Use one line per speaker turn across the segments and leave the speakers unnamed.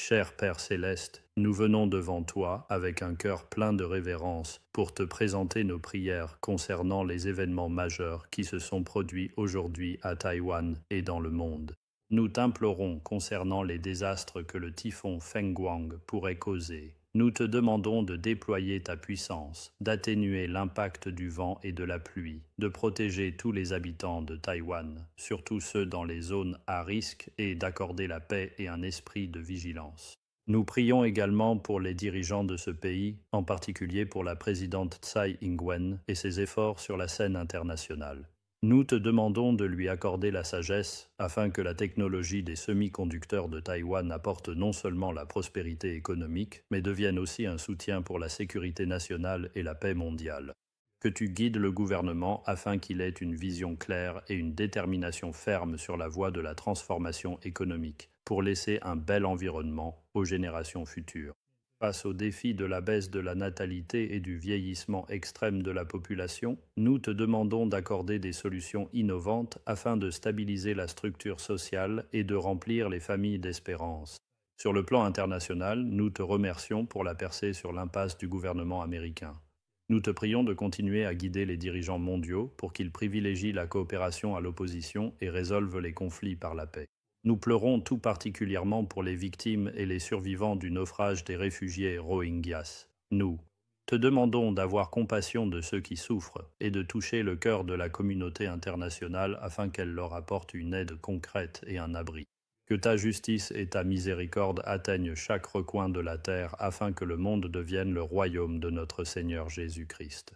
Cher Père céleste, nous venons devant toi avec un cœur plein de révérence pour te présenter nos prières concernant les événements majeurs qui se sont produits aujourd'hui à Taïwan et dans le monde. Nous t'implorons concernant les désastres que le typhon Fengguang pourrait causer. Nous te demandons de déployer ta puissance, d'atténuer l'impact du vent et de la pluie, de protéger tous les habitants de Taïwan, surtout ceux dans les zones à risque, et d'accorder la paix et un esprit de vigilance. Nous prions également pour les dirigeants de ce pays, en particulier pour la présidente Tsai Ing-wen et ses efforts sur la scène internationale. Nous te demandons de lui accorder la sagesse afin que la technologie des semi-conducteurs de Taïwan apporte non seulement la prospérité économique, mais devienne aussi un soutien pour la sécurité nationale et la paix mondiale. Que tu guides le gouvernement afin qu'il ait une vision claire et une détermination ferme sur la voie de la transformation économique, pour laisser un bel environnement aux générations futures. Face au défi de la baisse de la natalité et du vieillissement extrême de la population, nous te demandons d'accorder des solutions innovantes afin de stabiliser la structure sociale et de remplir les familles d'espérance. Sur le plan international, nous te remercions pour la percée sur l'impasse du gouvernement américain. Nous te prions de continuer à guider les dirigeants mondiaux pour qu'ils privilégient la coopération à l'opposition et résolvent les conflits par la paix. Nous pleurons tout particulièrement pour les victimes et les survivants du naufrage des réfugiés Rohingyas. Nous te demandons d'avoir compassion de ceux qui souffrent et de toucher le cœur de la communauté internationale afin qu'elle leur apporte une aide concrète et un abri. Que ta justice et ta miséricorde atteignent chaque recoin de la terre afin que le monde devienne le royaume de notre Seigneur Jésus-Christ.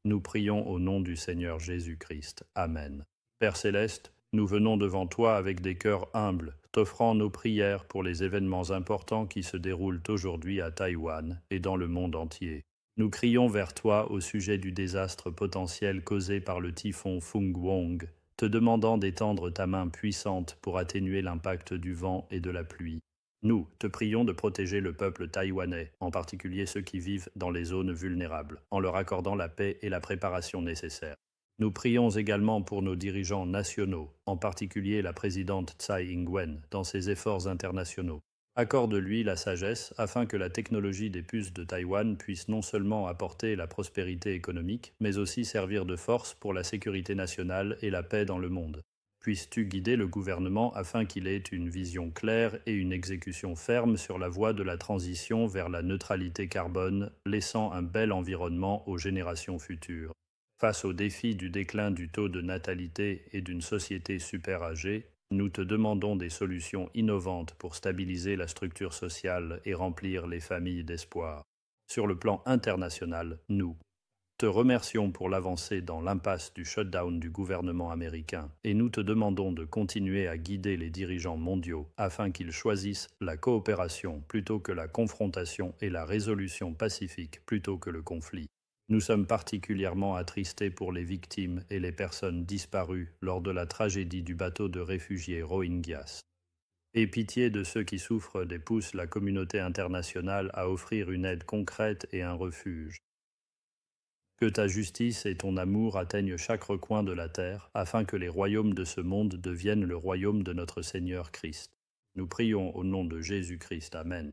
Nous prions au nom du Seigneur Jésus-Christ. Amen. Père céleste, nous venons devant toi avec des cœurs humbles, t'offrant nos prières pour les événements importants qui se déroulent aujourd'hui à Taïwan et dans le monde entier. Nous crions vers toi au sujet du désastre potentiel causé par le typhon Fengguang, te demandant d'étendre ta main puissante pour atténuer l'impact du vent et de la pluie. Nous te prions de protéger le peuple taïwanais, en particulier ceux qui vivent dans les zones vulnérables, en leur accordant la paix et la préparation nécessaires. Nous prions également pour nos dirigeants nationaux, en particulier la présidente Tsai Ing-wen, dans ses efforts internationaux. Accorde-lui la sagesse afin que la technologie des puces de Taïwan puisse non seulement apporter la prospérité économique, mais aussi servir de force pour la sécurité nationale et la paix dans le monde. Puisses-tu guider le gouvernement afin qu'il ait une vision claire et une exécution ferme sur la voie de la transition vers la neutralité carbone, laissant un bel environnement aux générations futures. Face au défi du déclin du taux de natalité et d'une société super âgée, nous te demandons des solutions innovantes pour stabiliser la structure sociale et remplir les familles d'espoir. Sur le plan international, nous te remercions pour l'avancée dans l'impasse du shutdown du gouvernement américain et nous te demandons de continuer à guider les dirigeants mondiaux afin qu'ils choisissent la coopération plutôt que la confrontation et la résolution pacifique plutôt que le conflit. Nous sommes particulièrement attristés pour les victimes et les personnes disparues lors de la tragédie du bateau de réfugiés Rohingyas. Aie pitié de ceux qui souffrent et pousse la communauté internationale à offrir une aide concrète et un refuge. Que ta justice et ton amour atteignent chaque recoin de la terre, afin que les royaumes de ce monde deviennent le royaume de notre Seigneur Christ. Nous prions au nom de Jésus-Christ. Amen.